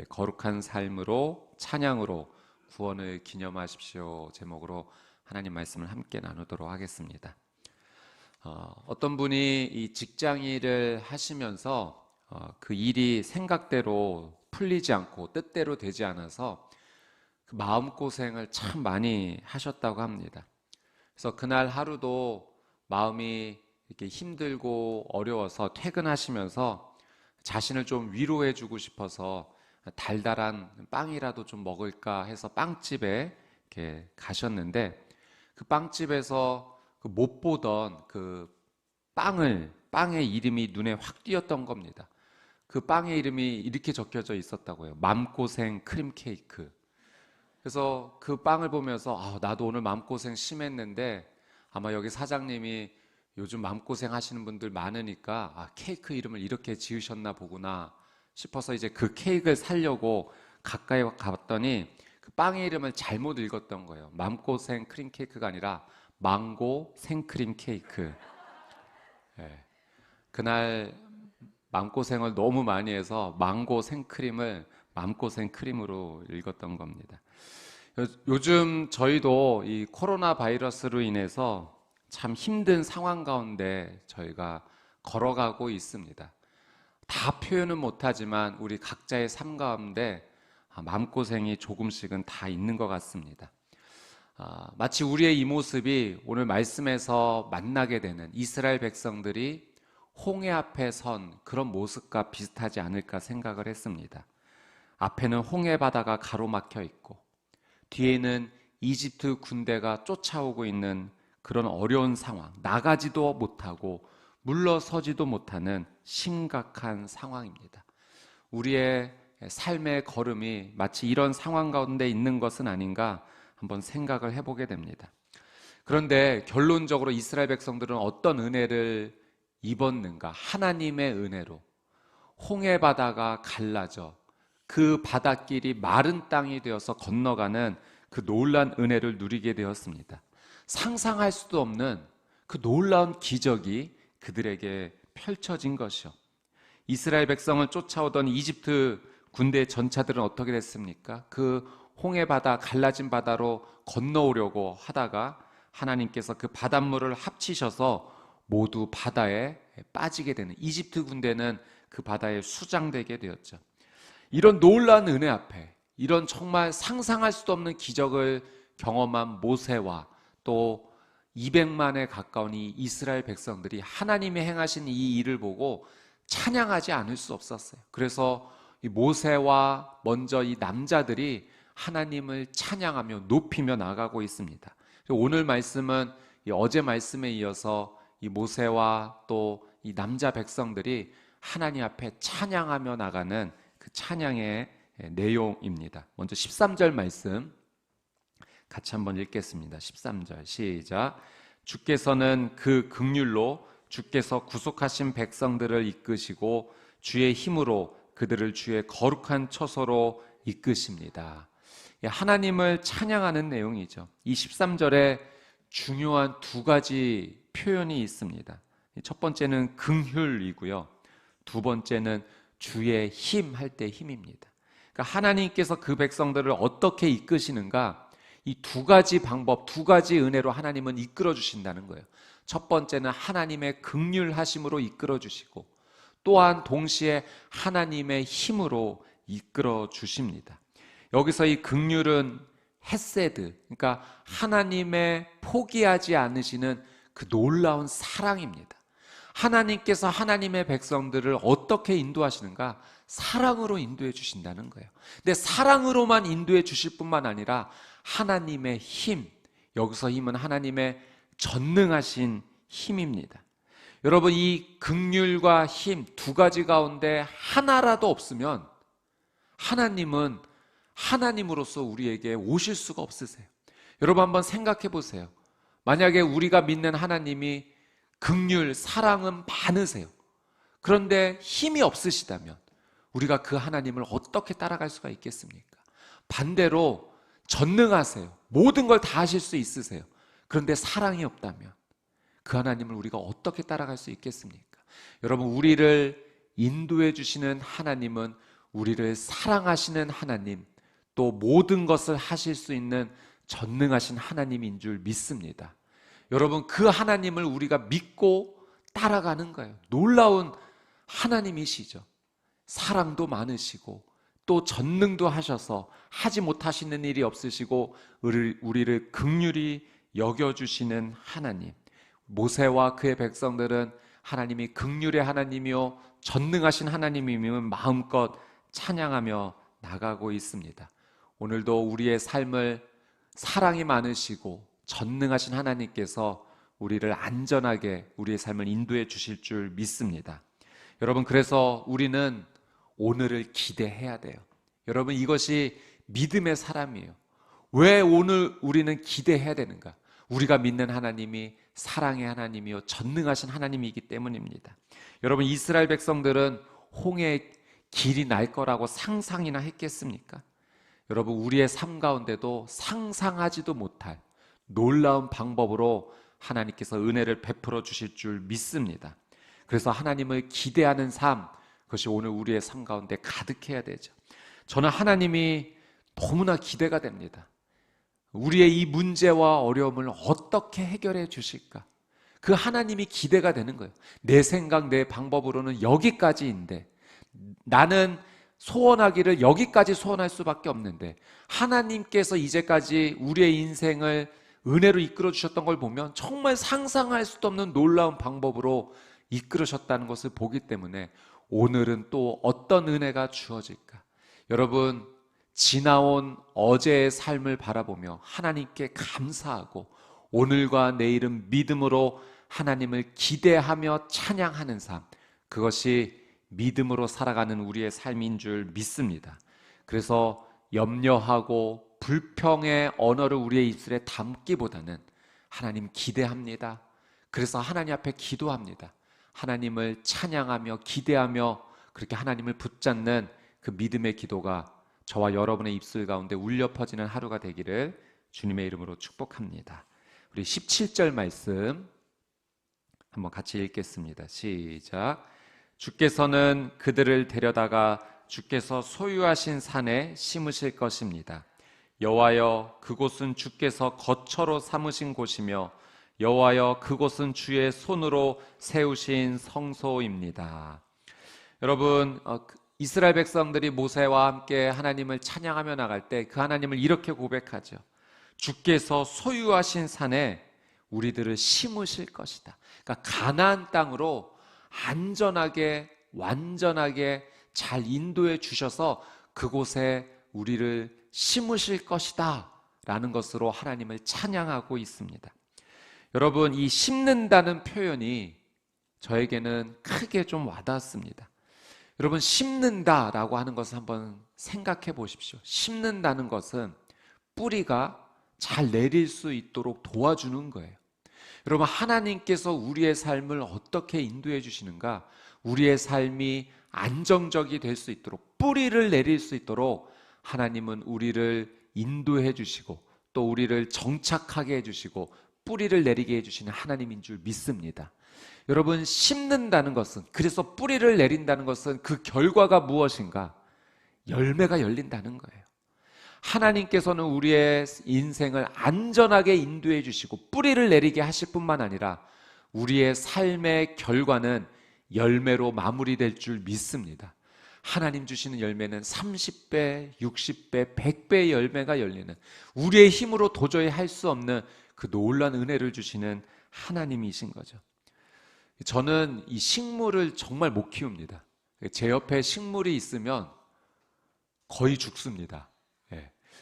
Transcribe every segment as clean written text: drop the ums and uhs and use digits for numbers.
거룩한 삶으로 찬양으로 구원을 기념하십시오 제목으로 하나님 말씀을 함께 나누도록 하겠습니다. 어떤 분이 이 직장 일을 하시면서 그 일이 생각대로 풀리지 않고 뜻대로 되지 않아서 그 마음고생을 참 많이 하셨다고 합니다. 그래서 그날 하루도 마음이 이렇게 힘들고 어려워서 퇴근하시면서 자신을 좀 위로해 주고 싶어서 달달한 빵이라도 좀 먹을까 해서 빵집에 이렇게 가셨는데 그 빵집에서 그 못 보던 그 빵의 이름이 눈에 확 띄었던 겁니다. 그 빵의 이름이 이렇게 적혀져 있었다고요. 맘고생 크림 케이크. 그래서 그 빵을 보면서 나도 오늘 맘고생 심했는데 아마 여기 사장님이 요즘 맘고생 하시는 분들 많으니까 케이크 이름을 이렇게 지으셨나 보구나 싶어서 이제 그 케이크를 사려고 가까이 갔더니 그 빵의 이름을 잘못 읽었던 거예요. 맘고생 크림 케이크가 아니라 망고 생크림 케이크. 예. 그날 맘고생을 너무 많이 해서 망고 생크림을 맘고생 크림으로 읽었던 겁니다. 요즘 저희도 이 코로나 바이러스로 인해서 참 힘든 상황 가운데 저희가 걸어가고 있습니다. 다 표현은 못하지만 우리 각자의 삶 가운데 마음고생이 조금씩은 다 있는 것 같습니다. 마치 우리의 이 모습이 오늘 말씀에서 만나게 되는 이스라엘 백성들이 홍해 앞에 선 그런 모습과 비슷하지 않을까 생각을 했습니다. 앞에는 홍해 바다가 가로막혀 있고 뒤에는 이집트 군대가 쫓아오고 있는 그런 어려운 상황, 나가지도 못하고 물러서지도 못하는 심각한 상황입니다. 우리의 삶의 걸음이 마치 이런 상황 가운데 있는 것은 아닌가 한번 생각을 해보게 됩니다. 그런데 결론적으로 이스라엘 백성들은 어떤 은혜를 입었는가? 하나님의 은혜로 홍해 바다가 갈라져 그 바닷길이 마른 땅이 되어서 건너가는 그 놀라운 은혜를 누리게 되었습니다. 상상할 수도 없는 그 놀라운 기적이 그들에게 펼쳐진 것이요. 이스라엘 백성을 쫓아오던 이집트 군대 전차들은 어떻게 됐습니까? 그 홍해 바다, 갈라진 바다로 건너오려고 하다가 하나님께서 그 바닷물을 합치셔서 모두 바다에 빠지게 되는, 이집트 군대는 그 바다에 수장되게 되었죠. 이런 놀라운 은혜 앞에 이런 정말 상상할 수도 없는 기적을 경험한 모세와 또 200만에 가까운 이 이스라엘 백성들이 하나님이 행하신 이 일을 보고 찬양하지 않을 수 없었어요. 그래서 이 모세와 먼저 이 남자들이 하나님을 찬양하며 높이며 나가고 있습니다. 오늘 말씀은 이 어제 말씀에 이어서 이 모세와 또 이 남자 백성들이 하나님 앞에 찬양하며 나가는 그 찬양의 내용입니다. 먼저 13절 말씀 같이 한번 읽겠습니다. 13절 시작. 주께서는 그 긍휼로 주께서 구속하신 백성들을 이끄시고 주의 힘으로 그들을 주의 거룩한 처소로 이끄십니다. 하나님을 찬양하는 내용이죠. 이 13절에 중요한 두 가지 표현이 있습니다. 첫 번째는 긍휼이고요. 두 번째는 주의 힘 할 때 힘입니다. 그러니까 하나님께서 그 백성들을 어떻게 이끄시는가, 이 두 가지 방법, 두 가지 은혜로 하나님은 이끌어 주신다는 거예요. 첫 번째는 하나님의 긍휼하심으로 이끌어 주시고 또한 동시에 하나님의 힘으로 이끌어 주십니다. 여기서 이 긍휼은 헤세드, 그러니까 하나님의 포기하지 않으시는 그 놀라운 사랑입니다. 하나님께서 하나님의 백성들을 어떻게 인도하시는가? 사랑으로 인도해 주신다는 거예요. 근데 사랑으로만 인도해 주실 뿐만 아니라 하나님의 힘, 여기서 힘은 하나님의 전능하신 힘입니다. 여러분, 이 긍휼과 힘 두 가지 가운데 하나라도 없으면 하나님은 하나님으로서 우리에게 오실 수가 없으세요. 여러분 한번 생각해 보세요. 만약에 우리가 믿는 하나님이 긍휼, 사랑은 많으세요. 그런데 힘이 없으시다면 우리가 그 하나님을 어떻게 따라갈 수가 있겠습니까? 반대로 전능하세요. 모든 걸 다 하실 수 있으세요. 그런데 사랑이 없다면 그 하나님을 우리가 어떻게 따라갈 수 있겠습니까? 여러분, 우리를 인도해 주시는 하나님은 우리를 사랑하시는 하나님, 또 모든 것을 하실 수 있는 전능하신 하나님인 줄 믿습니다. 여러분, 그 하나님을 우리가 믿고 따라가는 거예요. 놀라운 하나님이시죠. 사랑도 많으시고 또 전능도 하셔서 하지 못하시는 일이 없으시고 우리를 긍휼히 여겨주시는 하나님. 모세와 그의 백성들은 하나님이 긍휼의 하나님이요 전능하신 하나님이면 마음껏 찬양하며 나가고 있습니다. 오늘도 우리의 삶을 사랑이 많으시고 전능하신 하나님께서 우리를 안전하게 우리의 삶을 인도해 주실 줄 믿습니다. 여러분, 그래서 우리는 오늘을 기대해야 돼요. 여러분, 이것이 믿음의 사람이에요. 왜 오늘 우리는 기대해야 되는가? 우리가 믿는 하나님이 사랑의 하나님이요 전능하신 하나님이기 때문입니다. 여러분, 이스라엘 백성들은 홍해의 길이 날 거라고 상상이나 했겠습니까? 여러분, 우리의 삶 가운데도 상상하지도 못할 놀라운 방법으로 하나님께서 은혜를 베풀어 주실 줄 믿습니다. 그래서 하나님을 기대하는 삶, 그것이 오늘 우리의 삶 가운데 가득해야 되죠. 저는 하나님이 너무나 기대가 됩니다. 우리의 이 문제와 어려움을 어떻게 해결해 주실까? 그 하나님이 기대가 되는 거예요. 내 생각, 내 방법으로는 여기까지인데, 나는 소원하기를 여기까지 소원할 수밖에 없는데, 하나님께서 이제까지 우리의 인생을 은혜로 이끌어 주셨던 걸 보면 정말 상상할 수도 없는 놀라운 방법으로 이끌으셨다는 것을 보기 때문에 오늘은 또 어떤 은혜가 주어질까? 여러분, 지나온 어제의 삶을 바라보며 하나님께 감사하고 오늘과 내일은 믿음으로 하나님을 기대하며 찬양하는 삶, 그것이 믿음으로 살아가는 우리의 삶인 줄 믿습니다. 그래서 염려하고 불평의 언어를 우리의 입술에 담기보다는 하나님 기대합니다. 그래서 하나님 앞에 기도합니다. 하나님을 찬양하며 기대하며 그렇게 하나님을 붙잡는 그 믿음의 기도가 저와 여러분의 입술 가운데 울려 퍼지는 하루가 되기를 주님의 이름으로 축복합니다. 우리 17절 말씀 한번 같이 읽겠습니다. 시작. 주께서는 그들을 데려다가 주께서 소유하신 산에 심으실 것입니다. 여호와여, 그곳은 주께서 거처로 삼으신 곳이며 여호와여, 그곳은 주의 손으로 세우신 성소입니다. 여러분, 이스라엘 백성들이 모세와 함께 하나님을 찬양하며 나갈 때 그 하나님을 이렇게 고백하죠. 주께서 소유하신 산에 우리들을 심으실 것이다. 그러니까 가나안 땅으로 안전하게 완전하게 잘 인도해 주셔서 그곳에 우리를 심으실 것이다 라는 것으로 하나님을 찬양하고 있습니다. 여러분, 이 심는다는 표현이 저에게는 크게 좀 와닿았습니다. 여러분, 심는다라고 하는 것을 한번 생각해 보십시오. 심는다는 것은 뿌리가 잘 내릴 수 있도록 도와주는 거예요. 여러분, 하나님께서 우리의 삶을 어떻게 인도해 주시는가? 우리의 삶이 안정적이 될 수 있도록, 뿌리를 내릴 수 있도록 하나님은 우리를 인도해 주시고 또 우리를 정착하게 해주시고 뿌리를 내리게 해주시는 하나님인 줄 믿습니다. 여러분, 심는다는 것은, 그래서 뿌리를 내린다는 것은 그 결과가 무엇인가? 열매가 열린다는 거예요. 하나님께서는 우리의 인생을 안전하게 인도해 주시고 뿌리를 내리게 하실 뿐만 아니라 우리의 삶의 결과는 열매로 마무리될 줄 믿습니다. 하나님 주시는 열매는 30배, 60배, 100배의 열매가 열리는, 우리의 힘으로 도저히 할 수 없는 그 놀라운 은혜를 주시는 하나님이신 거죠. 저는 이 식물을 정말 못 키웁니다. 제 옆에 식물이 있으면 거의 죽습니다.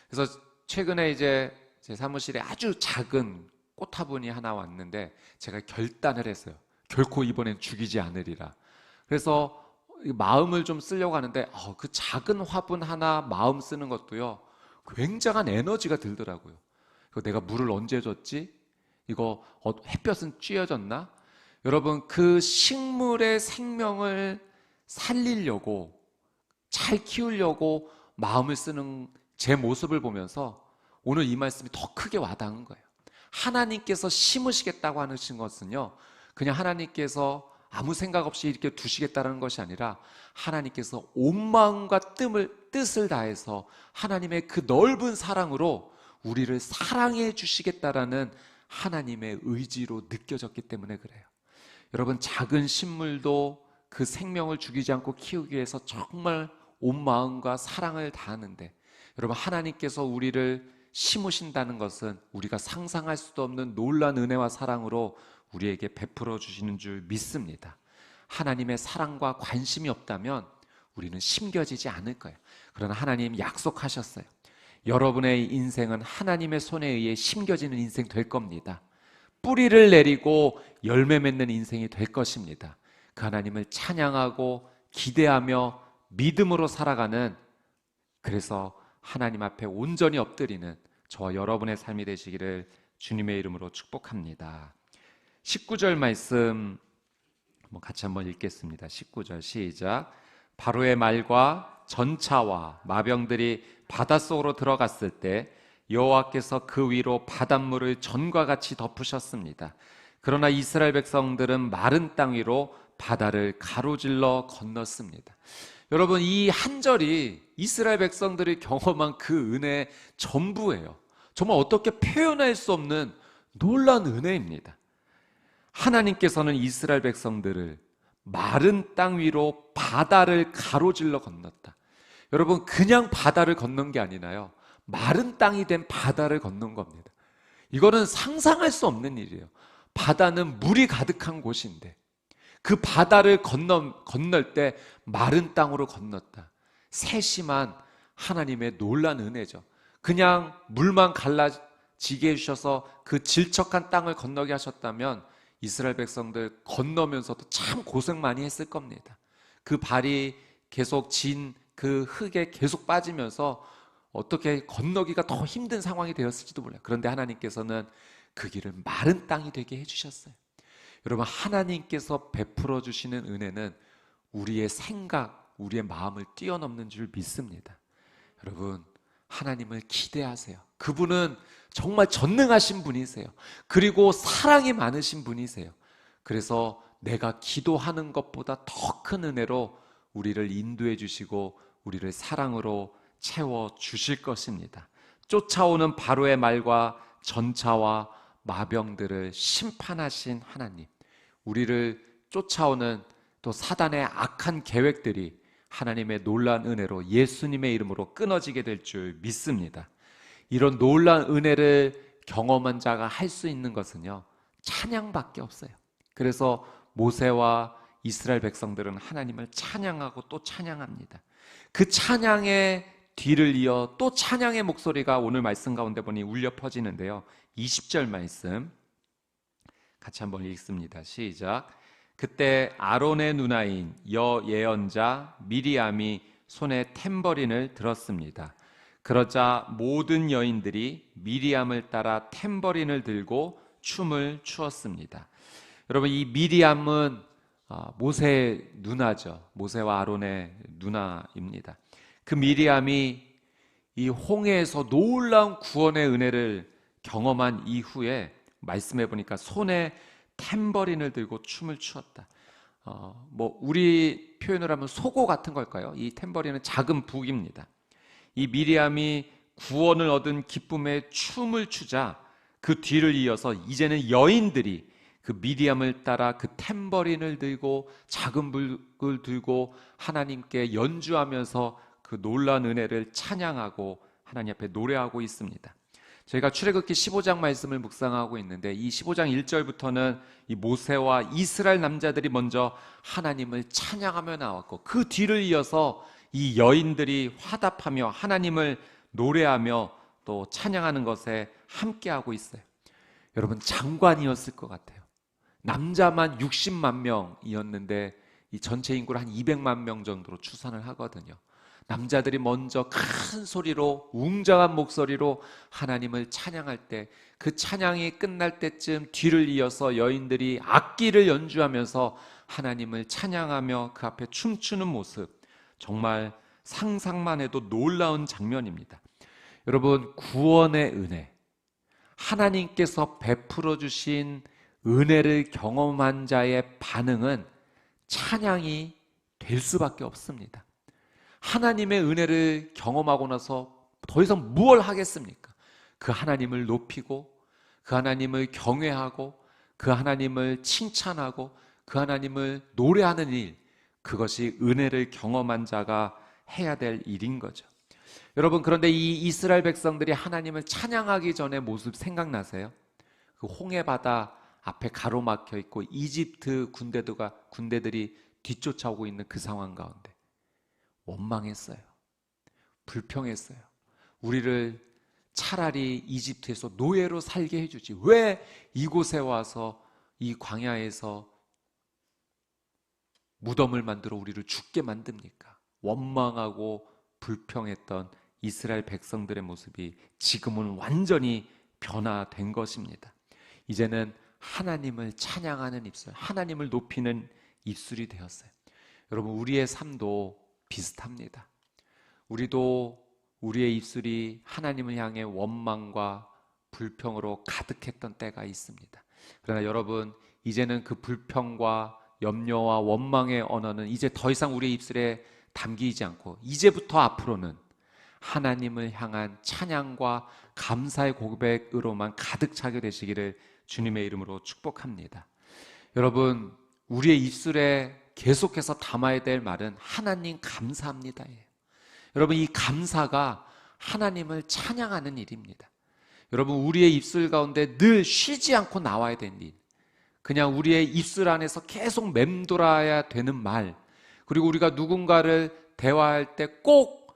그래서 최근에 이제 제 사무실에 아주 작은 꽃화분이 하나 왔는데 제가 결단을 했어요. 결코 이번엔 죽이지 않으리라. 그래서 마음을 좀 쓰려고 하는데 그 작은 화분 하나 마음 쓰는 것도요, 굉장한 에너지가 들더라고요. 이거 내가 물을 언제 줬지? 이거 햇볕은 쬐어졌나? 여러분, 그 식물의 생명을 살리려고, 잘 키우려고 마음을 쓰는 제 모습을 보면서 오늘 이 말씀이 더 크게 와닿은 거예요. 하나님께서 심으시겠다고 하신 것은요, 그냥 하나님께서 아무 생각 없이 이렇게 두시겠다는 것이 아니라 하나님께서 온 마음과 뜻을 다해서 하나님의 그 넓은 사랑으로 우리를 사랑해 주시겠다라는 하나님의 의지로 느껴졌기 때문에 그래요. 여러분, 작은 식물도 그 생명을 죽이지 않고 키우기 위해서 정말 온 마음과 사랑을 다하는데, 여러분, 하나님께서 우리를 심으신다는 것은 우리가 상상할 수도 없는 놀라운 은혜와 사랑으로 우리에게 베풀어 주시는 줄 믿습니다. 하나님의 사랑과 관심이 없다면 우리는 심겨지지 않을 거예요. 그러나 하나님 약속하셨어요. 여러분의 인생은 하나님의 손에 의해 심겨지는 인생 될 겁니다. 뿌리를 내리고 열매 맺는 인생이 될 것입니다. 그 하나님을 찬양하고 기대하며 믿음으로 살아가는, 그래서 하나님 앞에 온전히 엎드리는 저와 여러분의 삶이 되시기를 주님의 이름으로 축복합니다. 19절 말씀 같이 한번 읽겠습니다. 19절 시작. 바로의 말과 전차와 마병들이 바닷속으로 들어갔을 때 여호와께서 그 위로 바닷물을 전과 같이 덮으셨습니다. 그러나 이스라엘 백성들은 마른 땅 위로 바다를 가로질러 건넜습니다. 여러분, 이 한 절이 이스라엘 백성들이 경험한 그 은혜의 전부예요. 정말 어떻게 표현할 수 없는 놀라운 은혜입니다. 하나님께서는 이스라엘 백성들을 마른 땅 위로 바다를 가로질러 건넜다. 여러분, 그냥 바다를 건넌 게 아니라요, 마른 땅이 된 바다를 건넌 겁니다. 이거는 상상할 수 없는 일이에요. 바다는 물이 가득한 곳인데 그 바다를 건널 때 마른 땅으로 건넜다. 세심한 하나님의 놀라운 은혜죠. 그냥 물만 갈라지게 해주셔서 그 질척한 땅을 건너게 하셨다면 이스라엘 백성들 건너면서도 참 고생 많이 했을 겁니다. 그 발이 계속 진 그 흙에 계속 빠지면서 어떻게 건너기가 더 힘든 상황이 되었을지도 몰라요. 그런데 하나님께서는 그 길을 마른 땅이 되게 해주셨어요. 여러분, 하나님께서 베풀어 주시는 은혜는 우리의 생각, 우리의 마음을 뛰어넘는 줄 믿습니다. 여러분, 하나님을 기대하세요. 그분은 정말 전능하신 분이세요. 그리고 사랑이 많으신 분이세요. 그래서 내가 기도하는 것보다 더 큰 은혜로 우리를 인도해 주시고 우리를 사랑으로 채워 주실 것입니다. 쫓아오는 바로의 말과 전차와 마병들을 심판하신 하나님, 우리를 쫓아오는 또 사단의 악한 계획들이 하나님의 놀라운 은혜로 예수님의 이름으로 끊어지게 될 줄 믿습니다. 이런 놀라운 은혜를 경험한 자가 할 수 있는 것은요, 찬양밖에 없어요. 그래서 모세와 이스라엘 백성들은 하나님을 찬양하고 또 찬양합니다. 그 찬양의 뒤를 이어 또 찬양의 목소리가 오늘 말씀 가운데 보니 울려 퍼지는데요, 20절 말씀 같이 한번 읽습니다. 시작. 그때 아론의 누나인 여예언자 미리암이 손에 탬버린을 들었습니다. 그러자 모든 여인들이 미리암을 따라 탬버린을 들고 춤을 추었습니다. 여러분, 이 미리암은 모세의 누나죠. 모세와 아론의 누나입니다. 그 미리암이 이 홍해에서 놀라운 구원의 은혜를 경험한 이후에 말씀해 보니까 손에 탬버린을 들고 춤을 추었다. 우리 표현을 하면 소고 같은 걸까요? 이 탬버린은 작은 북입니다. 이 미리암이 구원을 얻은 기쁨에 춤을 추자 그 뒤를 이어서 이제는 여인들이 그 미리암을 따라 그 탬버린을 들고 작은 북을 들고 하나님께 연주하면서 그 놀라운 은혜를 찬양하고 하나님 앞에 노래하고 있습니다. 저희가 출애굽기 15장 말씀을 묵상하고 있는데 이 15장 1절부터는 이 모세와 이스라엘 남자들이 먼저 하나님을 찬양하며 나왔고 그 뒤를 이어서 이 여인들이 화답하며 하나님을 노래하며 또 찬양하는 것에 함께하고 있어요. 여러분, 장관이었을 것 같아요. 남자만 60만 명이었는데 이 전체 인구를 한 200만 명 정도로 추산을 하거든요. 남자들이 먼저 큰 소리로 웅장한 목소리로 하나님을 찬양할 때 그 찬양이 끝날 때쯤 뒤를 이어서 여인들이 악기를 연주하면서 하나님을 찬양하며 그 앞에 춤추는 모습, 정말 상상만 해도 놀라운 장면입니다. 여러분, 구원의 은혜, 하나님께서 베풀어 주신 은혜를 경험한 자의 반응은 찬양이 될 수밖에 없습니다. 하나님의 은혜를 경험하고 나서 더 이상 무엇을 하겠습니까? 그 하나님을 높이고 그 하나님을 경외하고 그 하나님을 칭찬하고 그 하나님을 노래하는 일, 그것이 은혜를 경험한 자가 해야 될 일인 거죠. 여러분, 그런데 이 이스라엘 백성들이 하나님을 찬양하기 전의 모습 생각나세요? 그 홍해 바다 앞에 가로막혀 있고 이집트 군대들이 뒤쫓아오고 있는 그 상황 가운데 원망했어요. 불평했어요. 우리를 차라리 이집트에서 노예로 살게 해주지, 왜 이곳에 와서 이 광야에서 무덤을 만들어 우리를 죽게 만듭니까? 원망하고 불평했던 이스라엘 백성들의 모습이 지금은 완전히 변화된 것입니다. 이제는 하나님을 찬양하는 입술, 하나님을 높이는 입술이 되었어요. 여러분, 우리의 삶도 비슷합니다. 우리도 우리의 입술이 하나님을 향해 원망과 불평으로 가득했던 때가 있습니다. 그러나 여러분, 이제는 그 불평과 염려와 원망의 언어는 이제 더 이상 우리의 입술에 담기지 않고 이제부터 앞으로는 하나님을 향한 찬양과 감사의 고백으로만 가득 차게 되시기를 주님의 이름으로 축복합니다. 여러분, 우리의 입술에 계속해서 담아야 될 말은 하나님 감사합니다예요. 여러분, 이 감사가 하나님을 찬양하는 일입니다. 여러분, 우리의 입술 가운데 늘 쉬지 않고 나와야 되는 일, 그냥 우리의 입술 안에서 계속 맴돌아야 되는 말, 그리고 우리가 누군가를 대화할 때 꼭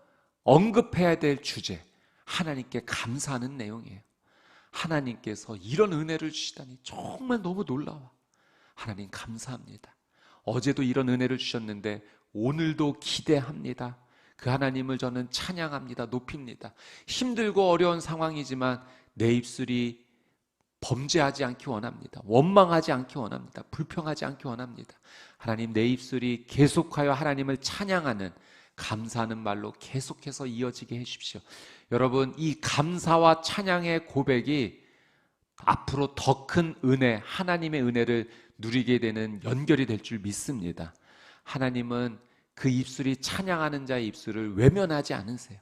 언급해야 될 주제, 하나님께 감사하는 내용이에요. 하나님께서 이런 은혜를 주시다니 정말 너무 놀라워. 하나님 감사합니다. 어제도 이런 은혜를 주셨는데 오늘도 기대합니다. 그 하나님을 저는 찬양합니다. 높입니다. 힘들고 어려운 상황이지만 내 입술이 범죄하지 않기 원합니다. 원망하지 않기 원합니다. 불평하지 않기 원합니다. 하나님, 내 입술이 계속하여 하나님을 찬양하는, 감사하는 말로 계속해서 이어지게 해주십시오. 여러분, 이 감사와 찬양의 고백이 앞으로 더 큰 은혜, 하나님의 은혜를 누리게 되는 연결이 될 줄 믿습니다. 하나님은 그 입술이 찬양하는 자의 입술을 외면하지 않으세요.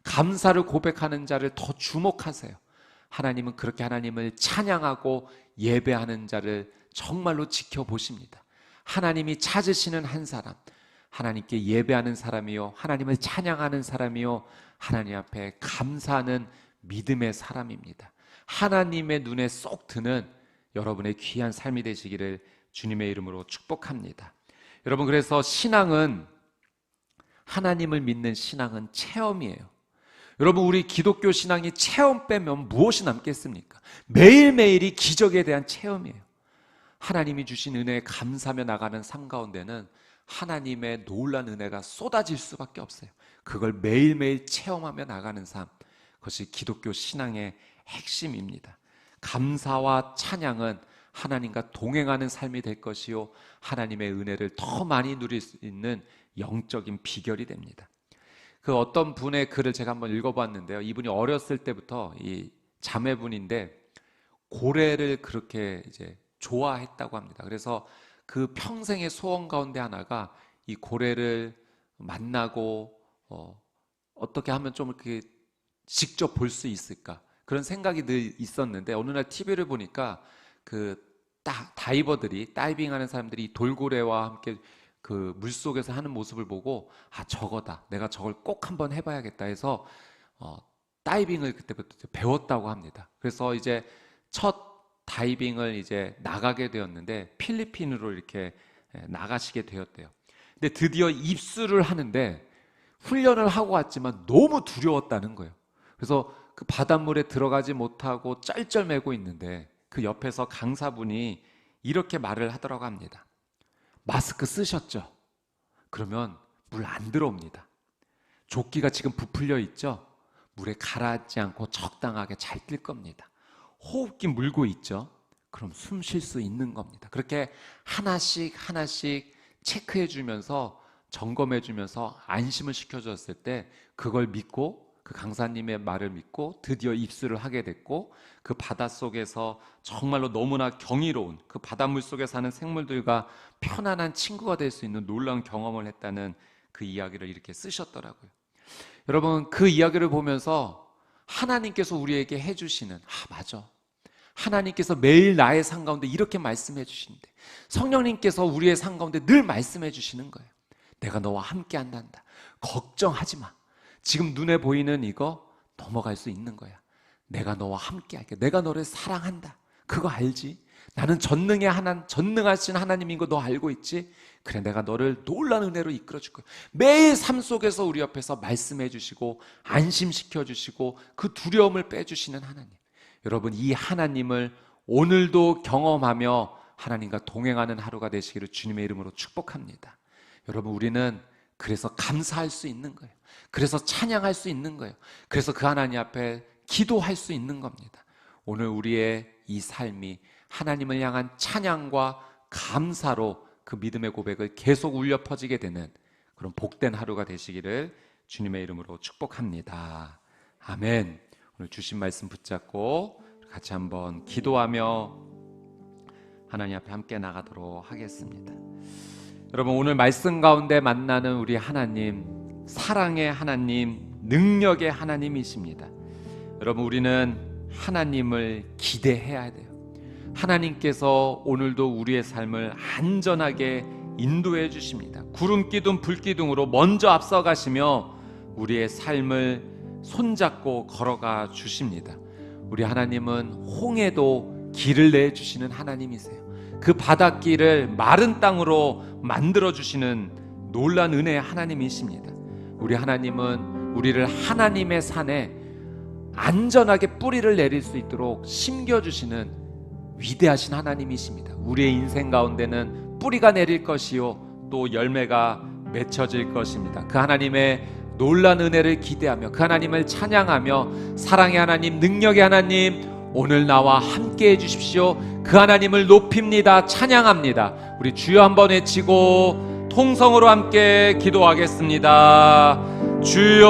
감사를 고백하는 자를 더 주목하세요. 하나님은 그렇게 하나님을 찬양하고 예배하는 자를 정말로 지켜보십니다. 하나님이 찾으시는 한 사람, 하나님께 예배하는 사람이요, 하나님을 찬양하는 사람이요, 하나님 앞에 감사하는 믿음의 사람입니다. 하나님의 눈에 쏙 드는 여러분의 귀한 삶이 되시기를 주님의 이름으로 축복합니다. 여러분, 그래서 신앙은, 하나님을 믿는 신앙은 체험이에요. 여러분, 우리 기독교 신앙이 체험 빼면 무엇이 남겠습니까? 매일매일이 기적에 대한 체험이에요. 하나님이 주신 은혜에 감사하며 나가는 삶 가운데는 하나님의 놀라운 은혜가 쏟아질 수밖에 없어요. 그걸 매일매일 체험하며 나가는 삶, 그것이 기독교 신앙의 핵심입니다. 감사와 찬양은 하나님과 동행하는 삶이 될 것이요, 하나님의 은혜를 더 많이 누릴 수 있는 영적인 비결이 됩니다. 그 어떤 분의 글을 제가 한번 읽어봤는데요. 이분이 어렸을 때부터, 이 자매분인데 고래를 그렇게 이제 좋아했다고 합니다. 그래서 그 평생의 소원 가운데 하나가 이 고래를 만나고 어떻게 하면 좀 이렇게 직접 볼 수 있을까, 그런 생각이 늘 있었는데, 어느 날 TV를 보니까 그 다이버들이, 다이빙하는 사람들이 돌고래와 함께 그 물속에서 하는 모습을 보고, 아, 저거다, 내가 저걸 꼭 한번 해봐야겠다 해서 다이빙을 그때부터 배웠다고 합니다. 그래서 이제 첫 다이빙을 이제 나가게 되었는데 필리핀으로 이렇게 나가시게 되었대요. 근데 드디어 입수를 하는데 훈련을 하고 왔지만 너무 두려웠다는 거예요. 그래서 그 바닷물에 들어가지 못하고 쩔쩔매고 있는데 그 옆에서 강사분이 이렇게 말을 하더라고 합니다. 마스크 쓰셨죠? 그러면 물 안 들어옵니다. 조끼가 지금 부풀려 있죠? 물에 가라앉지 않고 적당하게 잘 뜰 겁니다. 호흡기 물고 있죠? 그럼 숨 쉴 수 있는 겁니다. 그렇게 하나씩 하나씩 체크해 주면서, 점검해 주면서 안심을 시켜줬을 때 그걸 믿고 그 강사님의 말을 믿고 드디어 입수를 하게 됐고, 그 바닷속에서 정말로 너무나 경이로운 그 바닷물 속에 사는 생물들과 편안한 친구가 될 수 있는 놀라운 경험을 했다는 그 이야기를 이렇게 쓰셨더라고요. 여러분, 그 이야기를 보면서 하나님께서 우리에게 해주시는, 맞아, 하나님께서 매일 나의 삶 가운데 이렇게 말씀해 주시는데, 성령님께서 우리의 삶 가운데 늘 말씀해 주시는 거예요. 내가 너와 함께 한단다. 걱정하지 마. 지금 눈에 보이는 이거 넘어갈 수 있는 거야. 내가 너와 함께 할게. 내가 너를 사랑한다. 그거 알지? 나는 전능하신 하나님인 거 너 알고 있지? 그래, 내가 너를 놀라운 은혜로 이끌어 줄 거야. 매일 삶 속에서 우리 옆에서 말씀해 주시고 안심시켜 주시고 그 두려움을 빼주시는 하나님. 여러분, 이 하나님을 오늘도 경험하며 하나님과 동행하는 하루가 되시기를 주님의 이름으로 축복합니다. 여러분, 우리는 그래서 감사할 수 있는 거예요. 그래서 찬양할 수 있는 거예요. 그래서 그 하나님 앞에 기도할 수 있는 겁니다. 오늘 우리의 이 삶이 하나님을 향한 찬양과 감사로 그 믿음의 고백을 계속 울려 퍼지게 되는 그런 복된 하루가 되시기를 주님의 이름으로 축복합니다. 아멘. 오늘 주신 말씀 붙잡고 같이 한번 기도하며 하나님 앞에 함께 나가도록 하겠습니다. 여러분, 오늘 말씀 가운데 만나는 우리 하나님, 사랑의 하나님, 능력의 하나님이십니다. 여러분, 우리는 하나님을 기대해야 돼요. 하나님께서 오늘도 우리의 삶을 안전하게 인도해 주십니다. 구름 기둥 불 기둥으로 먼저 앞서가시며 우리의 삶을 손잡고 걸어가 주십니다. 우리 하나님은 홍해도 길을 내주시는 하나님이세요. 그 바닷길을 마른 땅으로 만들어 주시는 놀라운 은혜의 하나님이십니다. 우리 하나님은 우리를 하나님의 산에 안전하게 뿌리를 내릴 수 있도록 심겨주시는 위대하신 하나님이십니다. 우리의 인생 가운데는 뿌리가 내릴 것이요 또 열매가 맺혀질 것입니다. 그 하나님의 놀라운 은혜를 기대하며 그 하나님을 찬양하며, 사랑의 하나님, 능력의 하나님, 오늘 나와 함께 해주십시오. 그 하나님을 높입니다. 찬양합니다. 우리 주여 한번 외치고 통성으로 함께 기도하겠습니다. 주여,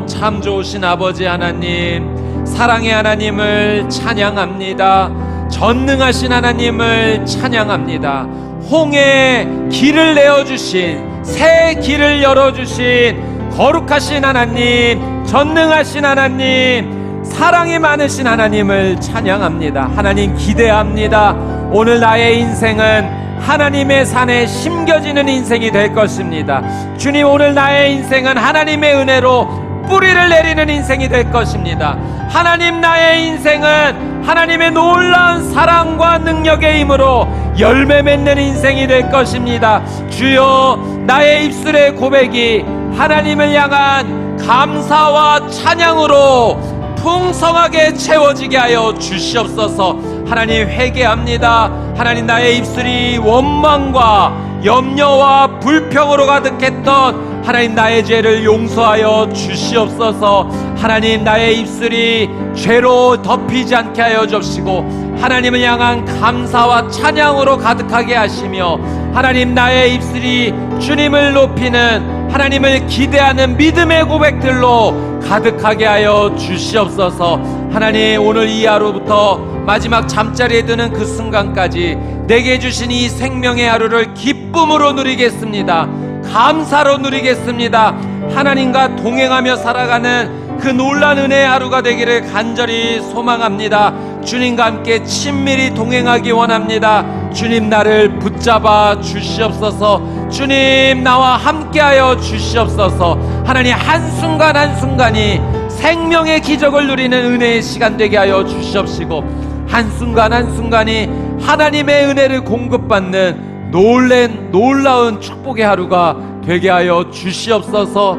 참 좋으신 아버지 하나님, 사랑의 하나님을 찬양합니다. 전능하신 하나님을 찬양합니다. 홍해 길을 내어주신, 새 길을 열어주신 거룩하신 하나님, 전능하신 하나님, 사랑이 많으신 하나님을 찬양합니다. 하나님 기대합니다. 오늘 나의 인생은 하나님의 산에 심겨지는 인생이 될 것입니다. 주님, 오늘 나의 인생은 하나님의 은혜로 뿌리를 내리는 인생이 될 것입니다. 하나님, 나의 인생은 하나님의 놀라운 사랑과 능력의 힘으로 열매 맺는 인생이 될 것입니다. 주여, 나의 입술의 고백이 하나님을 향한 감사와 찬양으로 풍성하게 채워지게 하여 주시옵소서. 하나님, 회개합니다. 하나님, 나의 입술이 원망과 염려와 불평으로 가득했던 하나님, 나의 죄를 용서하여 주시옵소서. 하나님, 나의 입술이 죄로 덮이지 않게 하여 주시고 하나님을 향한 감사와 찬양으로 가득하게 하시며, 하나님, 나의 입술이 주님을 높이는, 하나님을 기대하는 믿음의 고백들로 가득하게 하여 주시옵소서. 하나님, 오늘 이 하루부터 마지막 잠자리에 드는 그 순간까지 내게 주신 이 생명의 하루를 기쁨으로 누리겠습니다. 감사로 누리겠습니다. 하나님과 동행하며 살아가는 그 놀라운 은혜의 하루가 되기를 간절히 소망합니다. 주님과 함께 친밀히 동행하기 원합니다. 주님, 나를 붙잡아 주시옵소서. 주님, 나와 함께하여 주시옵소서. 하나님, 한순간 한순간이 생명의 기적을 누리는 은혜의 시간 되게 하여 주시옵시고, 한순간 한순간이 하나님의 은혜를 공급받는 놀라운 축복의 하루가 되게 하여 주시옵소서.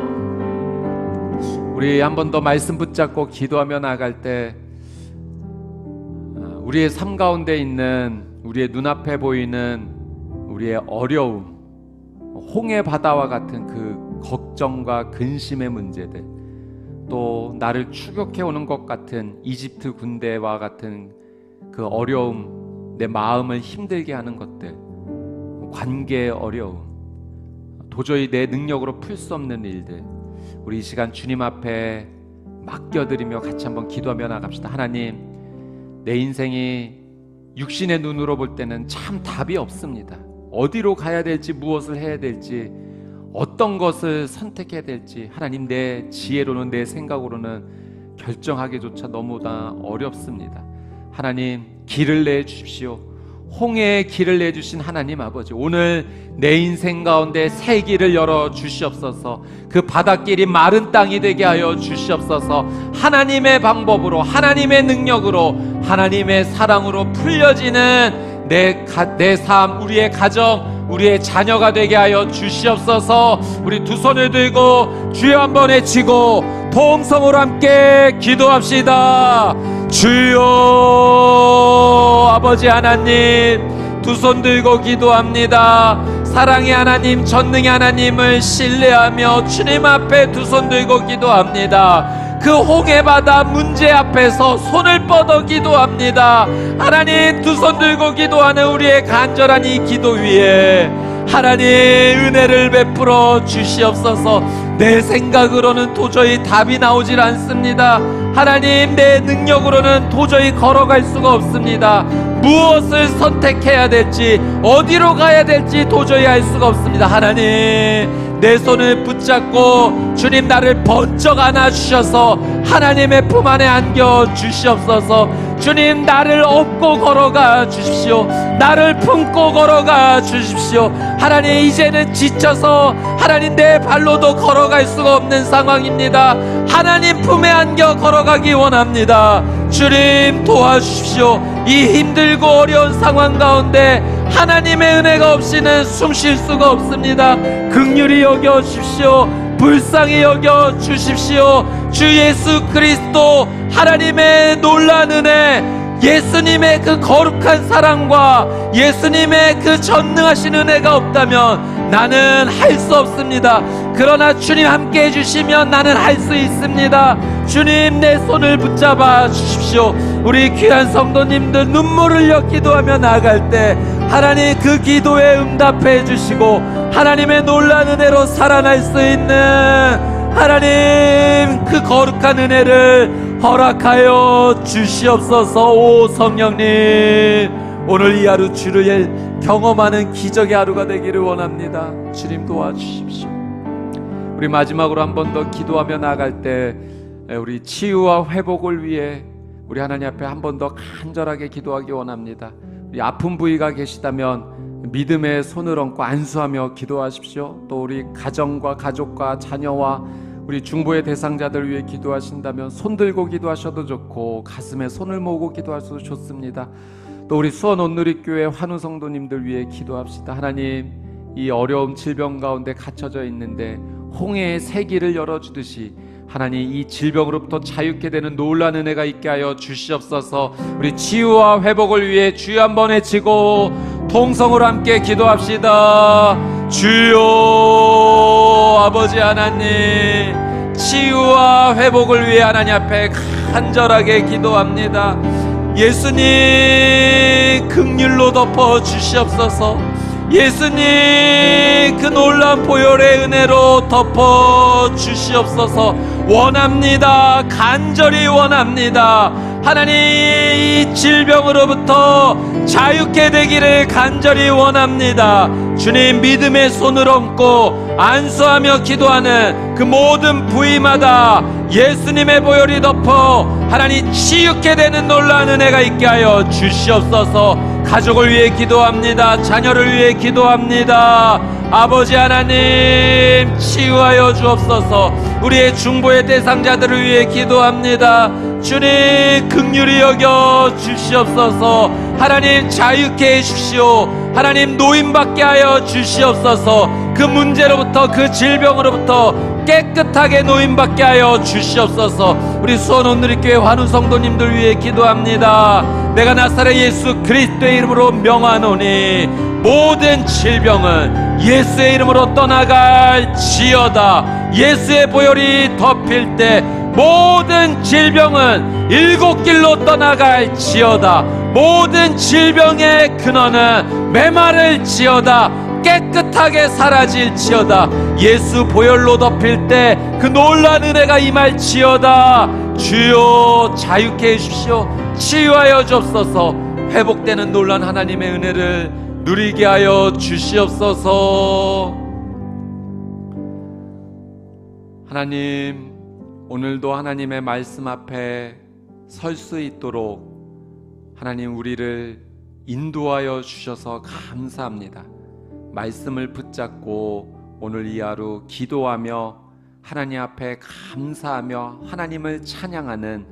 우리 한 번 더 말씀 붙잡고 기도하며 나갈 때, 우리의 삶 가운데 있는, 우리의 눈앞에 보이는 우리의 어려움, 홍해 바다와 같은 그 걱정과 근심의 문제들, 또 나를 추격해 오는 것 같은 이집트 군대와 같은 그 어려움, 내 마음을 힘들게 하는 것들, 관계의 어려움, 도저히 내 능력으로 풀 수 없는 일들, 우리 이 시간 주님 앞에 맡겨드리며 같이 한번 기도하며 나갑시다. 하나님, 내 인생이 육신의 눈으로 볼 때는 참 답이 없습니다. 어디로 가야 될지, 무엇을 해야 될지, 어떤 것을 선택해야 될지 하나님, 내 지혜로는, 내 생각으로는 결정하기조차 너무나 어렵습니다. 하나님, 길을 내주십시오. 홍해의 길을 내주신 하나님 아버지, 오늘 내 인생 가운데 새 길을 열어 주시옵소서. 그 바닷길이 마른 땅이 되게 하여 주시옵소서. 하나님의 방법으로, 하나님의 능력으로, 하나님의 사랑으로 풀려지는 내 삶, 우리의 가정, 우리의 자녀가 되게 하여 주시옵소서. 우리 두 손을 들고 주여 한번 외치고 통성으로 함께 기도합시다. 주여, 아버지 하나님, 두 손 들고 기도합니다. 사랑의 하나님, 전능의 하나님을 신뢰하며 주님 앞에 두 손 들고 기도합니다. 그 홍해바다 문제 앞에서 손을 뻗어 기도합니다. 하나님, 두 손 들고 기도하는 우리의 간절한 이 기도 위에 하나님 은혜를 베풀어 주시옵소서. 내 생각으로는 도저히 답이 나오질 않습니다. 하나님, 내 능력으로는 도저히 걸어갈 수가 없습니다. 무엇을 선택해야 될지, 어디로 가야 될지 도저히 알 수가 없습니다. 하나님, 내 손을 붙잡고 주님 나를 번쩍 안아주셔서 하나님의 품 안에 안겨 주시옵소서. 주님, 나를 업고 걸어가 주십시오. 나를 품고 걸어가 주십시오. 하나님, 이제는 지쳐서 하나님 내 발로도 걸어갈 수가 없는 상황입니다. 하나님 품에 안겨 걸어가기 원합니다. 주님, 도와주십시오. 이 힘들고 어려운 상황 가운데 하나님의 은혜가 없이는 숨 쉴 수가 없습니다. 긍휼히 여겨 주십시오. 불쌍히 여겨 주십시오. 주 예수 그리스도 하나님의 놀라운 은혜, 예수님의 그 거룩한 사랑과 예수님의 그 전능하신 은혜가 없다면 나는 할 수 없습니다. 그러나 주님 함께 해주시면 나는 할 수 있습니다. 주님, 내 손을 붙잡아 주십시오. 우리 귀한 성도님들 눈물을 흘려 기도하며 나아갈 때 하나님 그 기도에 응답해 주시고 하나님의 놀라운 은혜로 살아날 수 있는 하나님 그 거룩한 은혜를 허락하여 주시옵소서. 오 성령님, 오늘 이 하루 주를 경험하는 기적의 하루가 되기를 원합니다. 주님, 도와주십시오. 우리 마지막으로 한 번 더 기도하며 나아갈 때 우리 치유와 회복을 위해 우리 하나님 앞에 한 번 더 간절하게 기도하기 원합니다. 우리 아픈 부위가 계시다면 믿음의 손을 얹고 안수하며 기도하십시오. 또 우리 가정과 가족과 자녀와 우리 중보의 대상자들 위해 기도하신다면 손 들고 기도하셔도 좋고 가슴에 손을 모으고 기도하셔도 좋습니다. 또 우리 수원 온누리교회 환우 성도님들 위해 기도합시다. 하나님, 이 어려움 질병 가운데 갇혀져 있는데 홍해의 새 길을 열어주듯이 하나님 이 질병으로부터 자유케 되는 놀라운 은혜가 있게 하여 주시옵소서. 우리 치유와 회복을 위해 주여 한번 외치고 통성으로 함께 기도합시다. 주여, 아버지 하나님, 치유와 회복을 위해 하나님 앞에 간절하게 기도합니다. 예수님, 긍휼로 덮어 주시옵소서. 예수님, 그 놀라운 보혈의 은혜로 덮어 주시옵소서. 원합니다. 간절히 원합니다. 하나님, 이 질병으로부터 자유케 되기를 간절히 원합니다. 주님, 믿음의 손을 얹고 안수하며 기도하는 그 모든 부위마다 예수님의 보혈이 덮어 하나님 치유케 되는 놀라운 은혜가 있게 하여 주시옵소서. 가족을 위해 기도합니다. 자녀를 위해 기도합니다. 아버지 하나님, 치유하여 주옵소서. 우리의 중보의 대상자들을 위해 기도합니다. 주님, 긍휼히 여겨 주시옵소서. 하나님, 자유케 해주십시오. 하나님, 노임받게 하여 주시옵소서. 그 문제로부터, 그 질병으로부터 깨끗하게 노임받게 하여 주시옵소서. 우리 수원 온누리교회 환우 성도님들 위해 기도합니다. 내가 나사렛 예수 그리스도의 이름으로 명하노니 모든 질병은 예수의 이름으로 떠나갈지어다. 예수의 보혈이 덮일 때 모든 질병은 일곱 길로 떠나갈지어다. 모든 질병의 근원은 메마를지어다. 깨끗하게 사라질지어다. 예수 보혈로 덮일 때 그 놀라운 은혜가 임할지어다. 주여 자유케 해주십시오. 치유하여 주옵소서. 회복되는 놀라운 하나님의 은혜를 누리게 하여 주시옵소서. 하나님, 오늘도 하나님의 말씀 앞에 설 수 있도록 하나님 우리를 인도하여 주셔서 감사합니다. 말씀을 붙잡고 오늘 이 하루 기도하며 하나님 앞에 감사하며 하나님을 찬양하는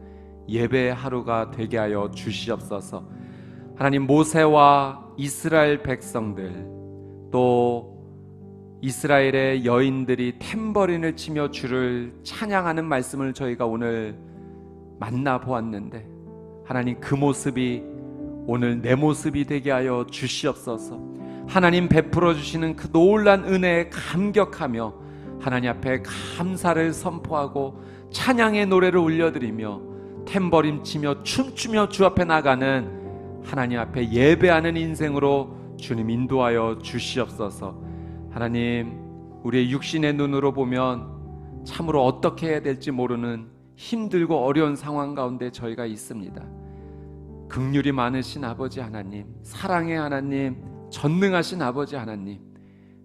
예배의 하루가 되게 하여 주시옵소서. 하나님, 모세와 이스라엘 백성들, 또 이스라엘의 여인들이 탬버린을 치며 주를 찬양하는 말씀을 저희가 오늘 만나보았는데, 하나님 그 모습이 오늘 내 모습이 되게 하여 주시옵소서. 하나님 베풀어 주시는 그 놀란 은혜에 감격하며 하나님 앞에 감사를 선포하고 찬양의 노래를 올려드리며 탬버린 치며 춤추며 주 앞에 나가는 하나님 앞에 예배하는 인생으로 주님 인도하여 주시옵소서. 하나님, 우리의 육신의 눈으로 보면 참으로 어떻게 해야 될지 모르는 힘들고 어려운 상황 가운데 저희가 있습니다. 긍휼이 많으신 아버지 하나님, 사랑의 하나님, 전능하신 아버지 하나님,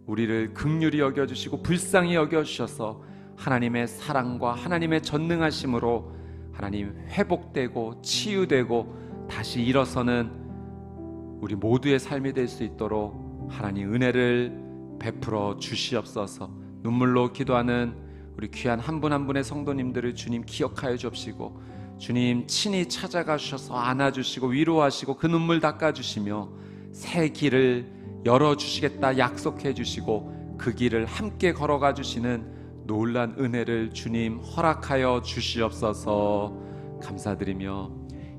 우리를 긍휼히 여겨주시고 불쌍히 여겨주셔서 하나님의 사랑과 하나님의 전능하심으로 하나님 회복되고 치유되고 다시 일어서는 우리 모두의 삶이 될 수 있도록 하나님 은혜를 베풀어 주시옵소서. 눈물로 기도하는 우리 귀한 한 분 한 분의 성도님들을 주님 기억하여 주옵시고, 주님 친히 찾아가 주셔서 안아주시고 위로하시고 그 눈물 닦아주시며 새 길을 열어주시겠다 약속해 주시고 그 길을 함께 걸어가 주시는 놀란 은혜를 주님 허락하여 주시옵소서. 감사드리며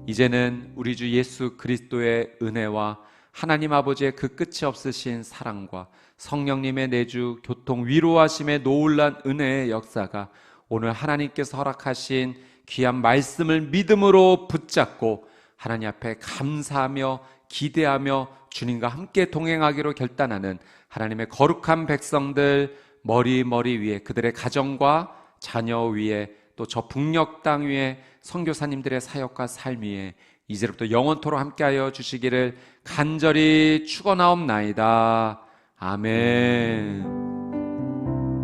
이제는 우리 주 예수 그리스도의 은혜와 하나님 아버지의 그 끝이 없으신 사랑과 성령님의 내주 교통 위로하심의 놀란 은혜의 역사가 오늘 하나님께서 허락하신 귀한 말씀을 믿음으로 붙잡고 하나님 앞에 감사하며 기대하며 주님과 함께 동행하기로 결단하는 하나님의 거룩한 백성들 머리 위에, 그들의 가정과 자녀 위에, 또 저 북녘 땅 위에 선교사님들의 사역과 삶 위에 이제부터 영원토록 함께하여 주시기를 간절히 축원하옵나이다. 아멘.